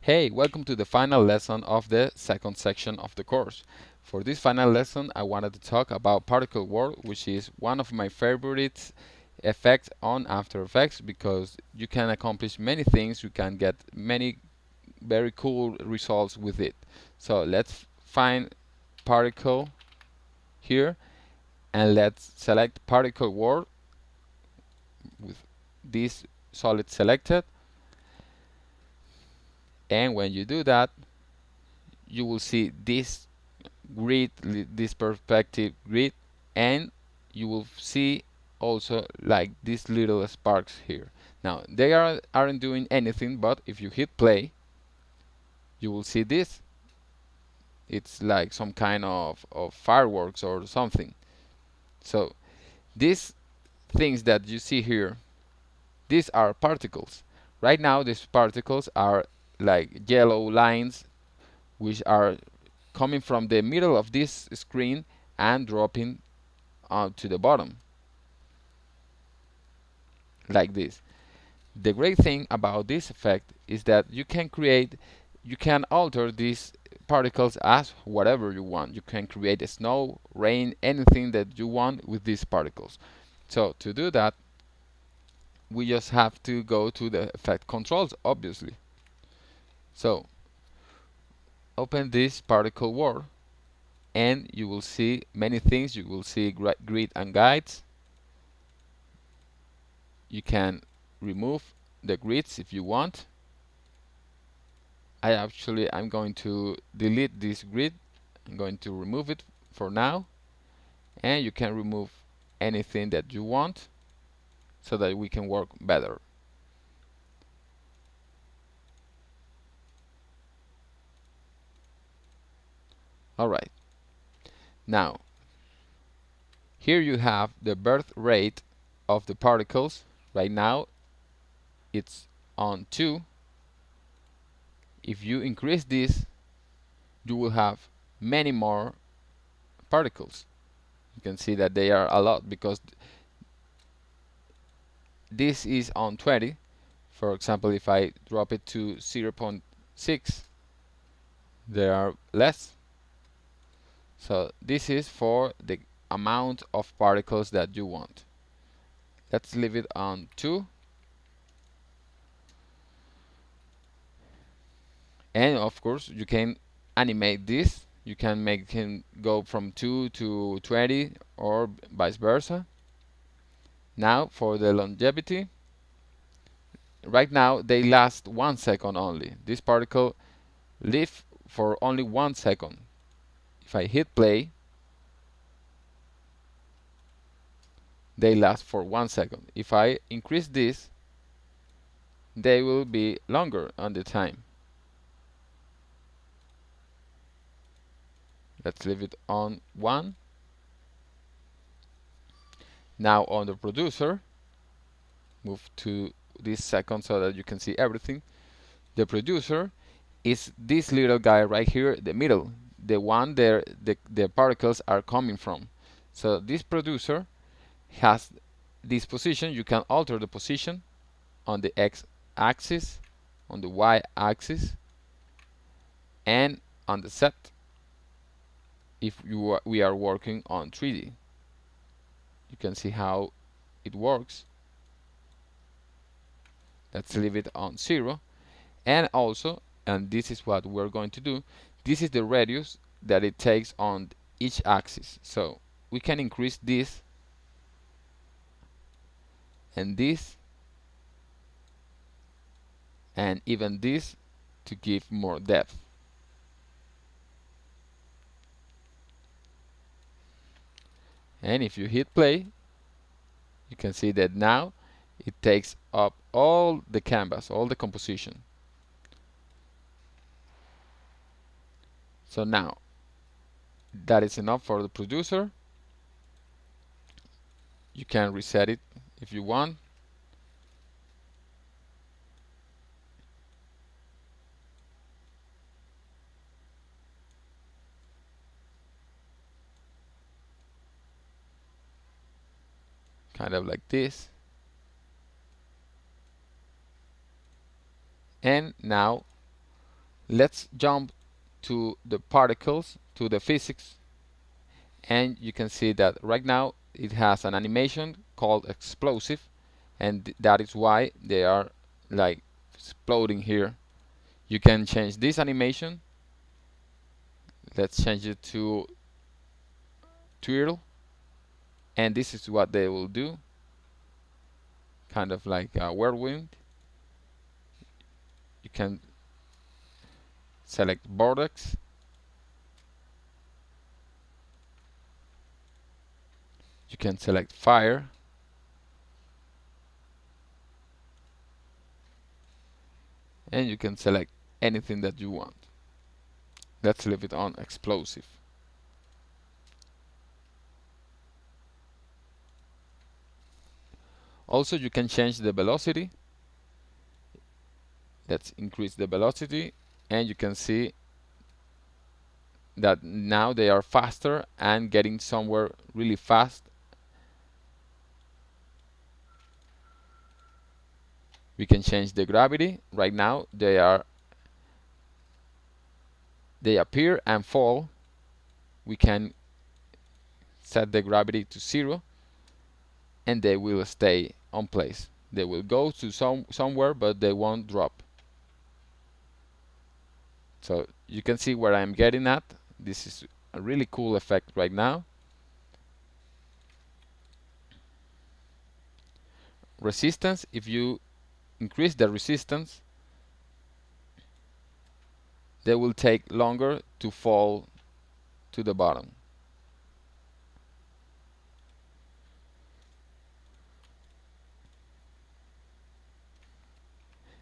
Hey, welcome to the final lesson of the second section of the course. For this final lesson, I wanted to talk about particle world, which is one of my favorite effects on After Effects because you can accomplish many things, you can get many very cool results with it. So let's find particle here and let's select particle world with this solid selected, and when you do that you will see this grid, this perspective grid, and you will see also like these little sparks here. Now they aren't doing anything, but if you hit play you will see this. It's like some kind of fireworks or something. So these things that you see here, these are particles. Right now these particles are like yellow lines which are coming from the middle of this screen and dropping to the bottom like this. The great thing about this effect is that you can alter these particles as whatever you want. You can create a snow, rain, anything that you want with these particles. So to do that, we just have to go to the effect controls, obviously. So open this particle world and you will see many things. You will see grid and guides. You can remove the grids if you want. I'm going to delete this grid. I'm going to remove it for now, and you can remove anything that you want so that we can work better. Alright, now here you have the birth rate of the particles. Right now it's on 2. If you increase this you will have many more particles. You can see that they are a lot because this is on 20. For example, if I drop it to 0.6, there are less. So this is for the amount of particles that you want. Let's leave it on 2. And of course you can animate this. You can make him go from 2 to 20 or vice versa. Now for the longevity, right now they last 1 second only. This particle live for only 1 second. If I hit play, they last for 1 second. If I increase this, they will be longer on the time. Let's leave it on 1. Now on the producer, move to this second so that you can see everything. The producer is this little guy right here, the middle, the one there the particles are coming from. So this producer has this position. You can alter the position on the x-axis, on the y-axis, and on the Z if we are working on 3D. You can see how it works. Let's leave it on 0. And also, and this is what we're going to do, this is the radius that it takes on each axis. So we can increase this and this and even this to give more depth. And if you hit play, you can see that now it takes up all the canvas, all the composition. So now that is enough for the producer. You can reset it if you want. Kind of like this. And now Let's jump to the particles, to the physics, and you can see that right now it has an animation called explosive, and that is why they are like exploding here. You can change this animation. Let's change it to twirl, and this is what they will do, kind of like a whirlwind. You can select vortex, you can select fire, and you can select anything that you want. Let's leave it on explosive. Also, you can change the velocity. Let's increase the velocity, and you can see that now they are faster and getting somewhere really fast. We can change the gravity. Right now they appear and fall. We can set the gravity to 0, and they will stay on place. They will go to somewhere, but they won't drop. So you can see where I'm getting at. This is a really cool effect right now. Resistance, if you increase the resistance, they will take longer to fall to the bottom.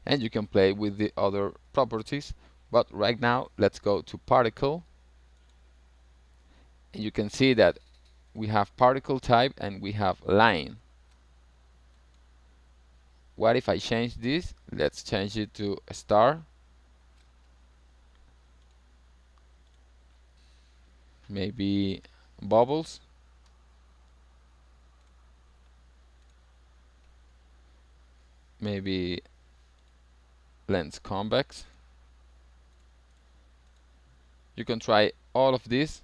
And you can play with the other properties, but right now let's go to particle, and you can see that we have particle type and we have line. What if I change this? Let's change it to a star, maybe bubbles, maybe lens convex. You can try all of this,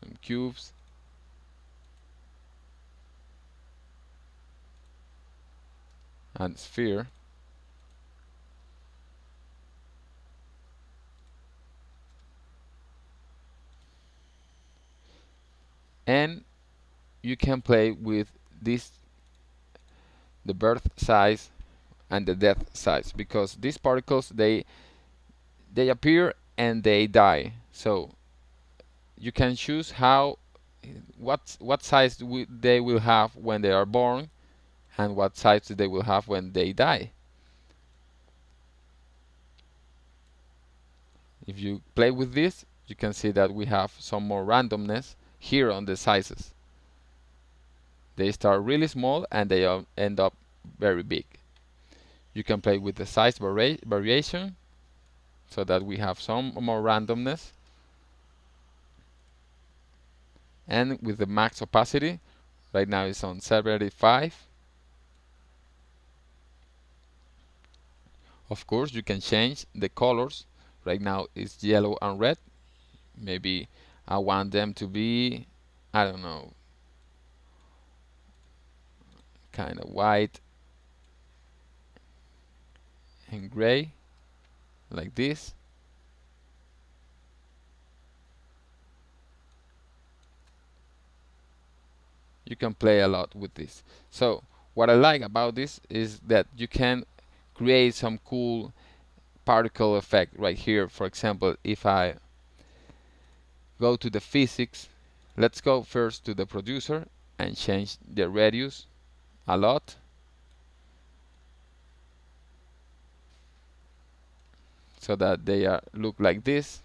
some cubes, and sphere. And you can play with this, the birth size and the death size, because these particles they appear and they die. So you can choose what size they will have when they are born, and what size they will have when they die. If you play with this, you can see that we have some more randomness here on the sizes. They start really small and they end up very big. You can play with the size variation so that we have some more randomness. And with the max opacity, right now it's on 75. Of course, you can change the colors. Right now it's yellow and red. Maybe I want them to be, I don't know, kind of white and gray, like this. You can play a lot with this. So what I like about this is that you can create some cool particle effect right here. For example, if I go to the physics, let's go first to the producer and change the radius a lot, so that they look like this.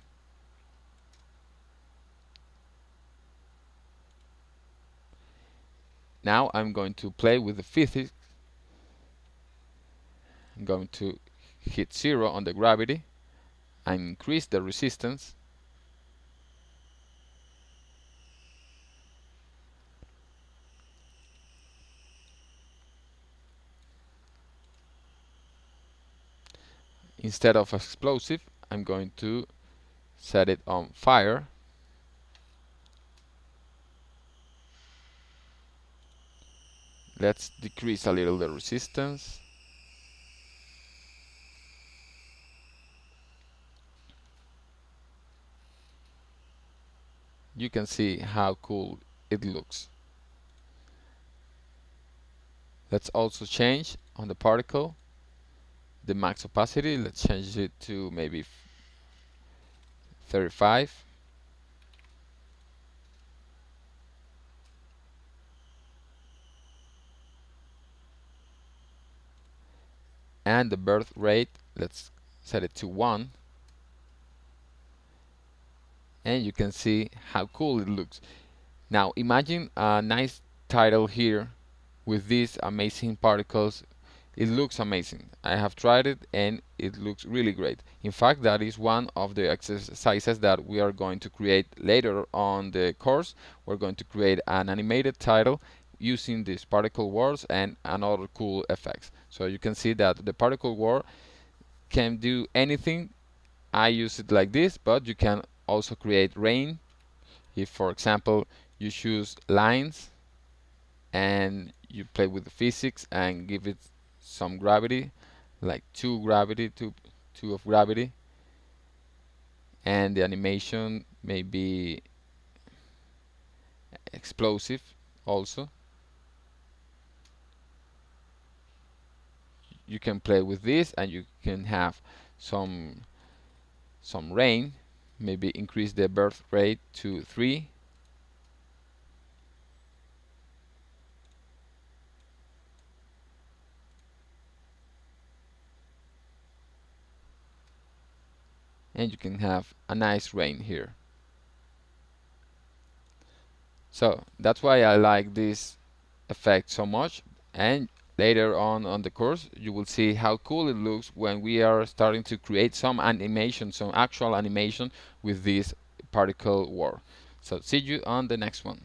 Now I'm going to play with the physics. I'm going to hit 0 on the gravity and increase the resistance. instead of explosive, I'm going to set it on fire. Let's decrease a little the resistance. You can see how cool it looks. Let's also change on the particle the max opacity. Let's change it to maybe 35. And the birth rate, let's set it to 1. And you can see how cool it looks. Now imagine a nice title here with these amazing particles. It looks amazing. I have tried it and it looks really great. In fact, that is one of the exercises that we are going to create later on the course. We're going to create an animated title using these particle wars and another cool effects. So you can see that the particle war can do anything. I use it like this, but you can also create rain. If, for example, you choose lines and you play with the physics and give it some gravity, like two of gravity, and the animation may be explosive also. You can play with this and you can have some rain, maybe increase the birth rate to 3. And you can have a nice rain here. So that's why I like this effect so much, and later on the course you will see how cool it looks when we are starting to create some animation, some actual animation with this particle war. So see you on the next one.